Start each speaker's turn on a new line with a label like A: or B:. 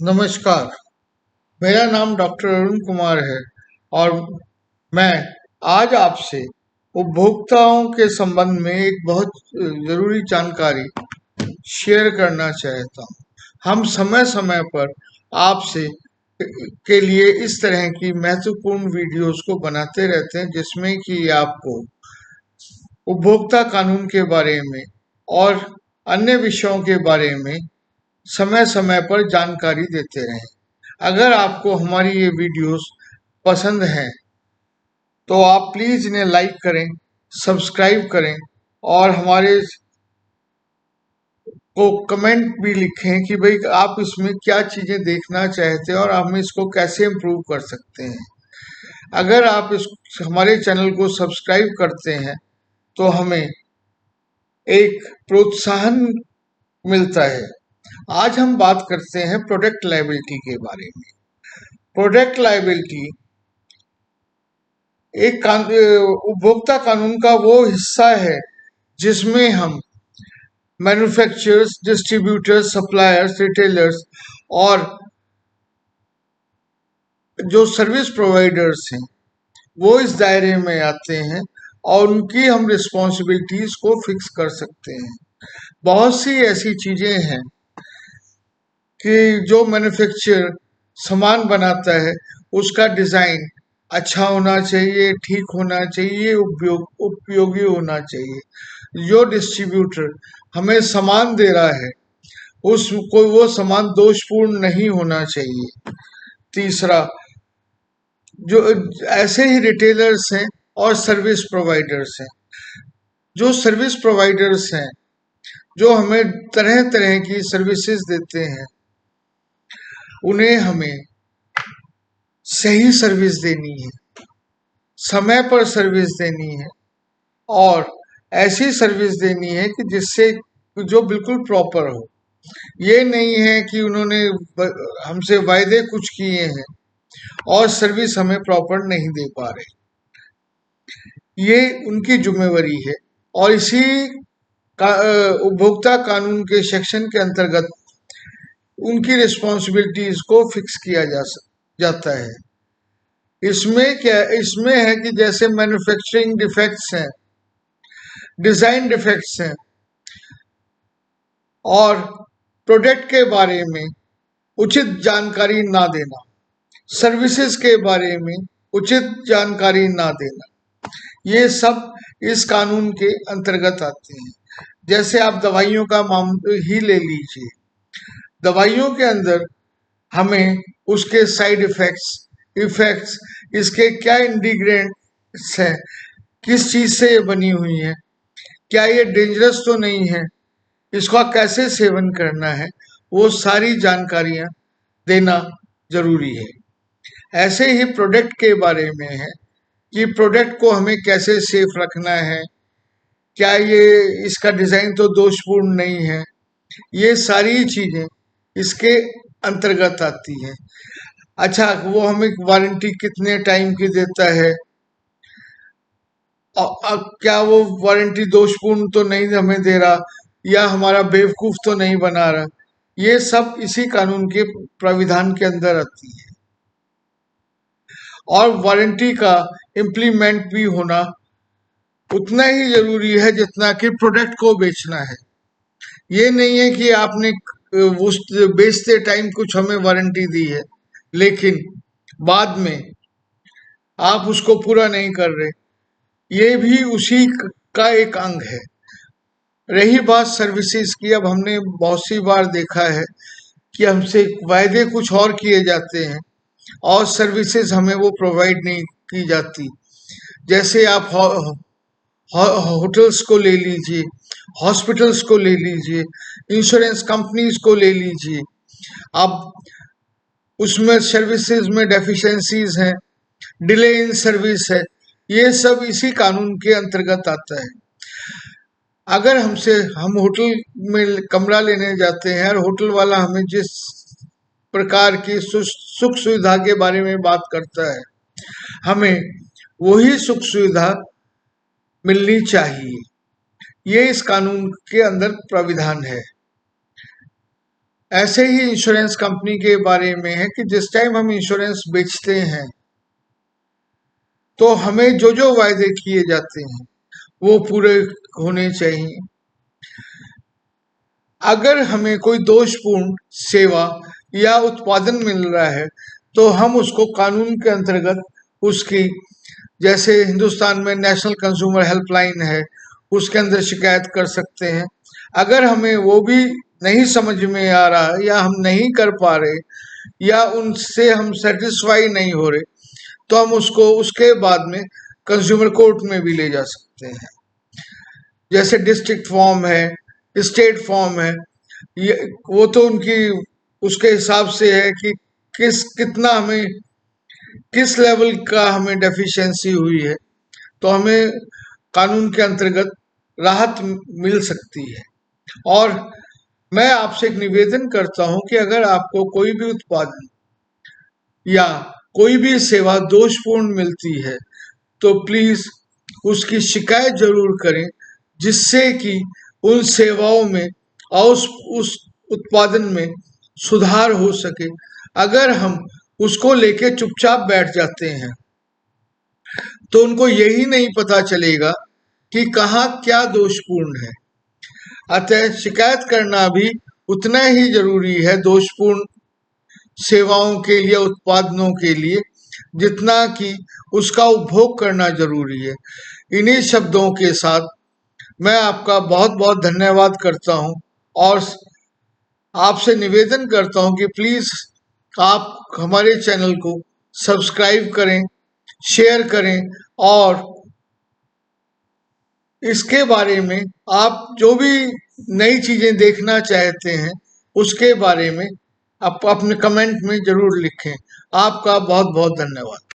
A: नमस्कार, मेरा नाम डॉक्टर अरुण कुमार है और मैं आज आपसे उपभोक्ताओं के संबंध में एक बहुत ज़रूरी जानकारी शेयर करना चाहता हूँ। हम समय-समय पर आपसे के लिए इस तरह की महत्वपूर्ण वीडियोस को बनाते रहते हैं जिसमें कि आपको उपभोक्ता कानून के बारे में और अन्य विषयों के बारे में समय-समय पर जानकारी देते रहें। अगर आपको हमारी ये वीडियोस पसंद हैं तो आप प्लीज इन्हें लाइक करें, सब्सक्राइब करें और हमारे को कमेंट भी लिखें कि भाई आप इसमें क्या चीजें देखना चाहते हैं और हम इसको कैसे इम्प्रूव कर सकते हैं। अगर आप इस हमारे चैनल को सब्सक्राइब करते हैं तो हमें एक प्रोत्साहन मिलता है। आज हम बात करते हैं प्रोडक्ट लायबिलिटी के बारे में। प्रोडक्ट लायबिलिटी एक उपभोक्ता कानून का वो हिस्सा है जिसमें हम मैन्युफैक्चरर्स, डिस्ट्रीब्यूटर्स, सप्लायर्स, रिटेलर्स और जो सर्विस प्रोवाइडर्स हैं वो इस दायरे में आते हैं और उनकी हम रिस्पॉन्सिबिलिटीज को फिक्स कर सकते हैं। बहुत सी ऐसी चीजें हैं कि जो मैन्युफैक्चर सामान बनाता है उसका डिजाइन अच्छा होना चाहिए, ठीक होना चाहिए, उपयोगी होना चाहिए। जो डिस्ट्रीब्यूटर हमें सामान दे रहा है उसको वो सामान दोषपूर्ण नहीं होना चाहिए। तीसरा, जो ऐसे ही रिटेलर्स हैं और सर्विस प्रोवाइडर्स हैं। जो सर्विस प्रोवाइडर्स हैं जो हमें तरह तरह की सर्विसेज देते हैं उन्हें हमें सही सर्विस देनी है, समय पर सर्विस देनी है और ऐसी सर्विस देनी है कि जिससे जो बिल्कुल प्रॉपर हो। ये नहीं है कि उन्होंने हमसे वायदे कुछ किए हैं और सर्विस हमें प्रॉपर नहीं दे पा रहे। ये उनकी जिम्मेवारी है और इसी का उपभोक्ता कानून के सेक्शन के अंतर्गत उनकी रिस्पॉन्सिबिलिटीज को फिक्स किया जाता है। इसमें है कि जैसे मैन्युफैक्चरिंग डिफेक्ट्स हैं, डिजाइन डिफेक्ट्स हैं और प्रोडक्ट के बारे में उचित जानकारी ना देना, सर्विसेज के बारे में उचित जानकारी ना देना, ये सब इस कानून के अंतर्गत आते हैं। जैसे आप दवाइयों का मामला ही ले लीजिए। दवाइयों के अंदर हमें उसके साइड इफेक्ट्स, इसके क्या इंग्रेडिएंट्स हैं, किस चीज से ये बनी हुई है, क्या ये डेंजरस तो नहीं है, इसका कैसे सेवन करना है, वो सारी जानकारियां देना जरूरी है। ऐसे ही प्रोडक्ट के बारे में है कि प्रोडक्ट को हमें कैसे सेफ रखना है, क्या ये इसका डिजाइन तो दोषपूर्ण नहीं है, ये सारी चीजें इसके अंतर्गत आती हैं। अच्छा, वो हमें वारंटी कितने टाइम की देता है, क्या वो वारंटी दोषपूर्ण तो नहीं हमें दे रहा या हमारा बेवकूफ तो नहीं बना रहा, ये सब इसी कानून के प्राविधान के अंदर आती है। और वारंटी का इम्प्लीमेंट भी होना उतना ही जरूरी है जितना कि प्रोडक्ट को बेचना है। ये नहीं है कि आपने उस बेचते टाइम कुछ हमें वारंटी दी है लेकिन बाद में आप उसको पूरा नहीं कर रहे, ये भी उसी का एक अंग है। रही बात सर्विसेज की, अब हमने बहुत सी बार देखा है कि हमसे वायदे कुछ और किए जाते हैं और सर्विसेज हमें वो प्रोवाइड नहीं की जाती। जैसे आप होटल्स को ले लीजिए, हॉस्पिटल्स को ले लीजिए, इंश्योरेंस कंपनीज को ले लीजिए। अब उसमें सर्विसेज में डेफिशिएंसीज हैं, डिले इन सर्विस है, ये सब इसी कानून के अंतर्गत आता है। अगर हम होटल में कमरा लेने जाते हैं और होटल वाला हमें जिस प्रकार की सुख सुविधा के बारे में बात करता है, हमें वही सुख सुविधा मिलनी चाहिए। ये इस कानून के अंदर प्राविधान है। ऐसे ही इंश्योरेंस कंपनी के बारे में है कि जिस टाइम हम इंश्योरेंस बेचते हैं तो हमें जो जो वायदे किए जाते हैं वो पूरे होने चाहिए। अगर हमें कोई दोषपूर्ण सेवा या उत्पादन मिल रहा है तो हम उसको कानून के अंतर्गत उसकी, जैसे हिंदुस्तान में नेशनल कंज्यूमर हेल्पलाइन है, उसके अंदर शिकायत कर सकते हैं। अगर हमें वो भी नहीं समझ में आ रहा या हम नहीं कर पा रहे या उनसे हम सेटिस्फाई नहीं हो रहे तो हम उसको उसके बाद में कंज्यूमर कोर्ट में भी ले जा सकते हैं। जैसे डिस्ट्रिक्ट फॉर्म है, स्टेट फॉर्म है, ये वो तो उनकी उसके हिसाब से है कि कितना हमें किस लेवल का हमें डेफिशिएंसी हुई है तो हमें कानून के अंतर्गत राहत मिल सकती है। और मैं आपसे एक निवेदन करता हूं कि अगर आपको कोई भी उत्पादन या कोई भी सेवा दोषपूर्ण मिलती है तो प्लीज उसकी शिकायत जरूर करें, जिससे कि उन सेवाओं में और उस उत्पादन में सुधार हो सके। अगर हम उसको लेके चुपचाप बैठ जाते हैं तो उनको यही नहीं पता चलेगा कि कहाँ क्या दोषपूर्ण है। अतः शिकायत करना भी उतना ही जरूरी है दोषपूर्ण सेवाओं के लिए, उत्पादनों के लिए, जितना कि उसका उपभोग करना जरूरी है। इन्हीं शब्दों के साथ मैं आपका बहुत बहुत धन्यवाद करता हूं और आपसे निवेदन करता हूं कि प्लीज आप हमारे चैनल को सब्सक्राइब करें, शेयर करें और इसके बारे में आप जो भी नई चीजें देखना चाहते हैं उसके बारे में आप अपने कमेंट में जरूर लिखें। आपका बहुत बहुत धन्यवाद।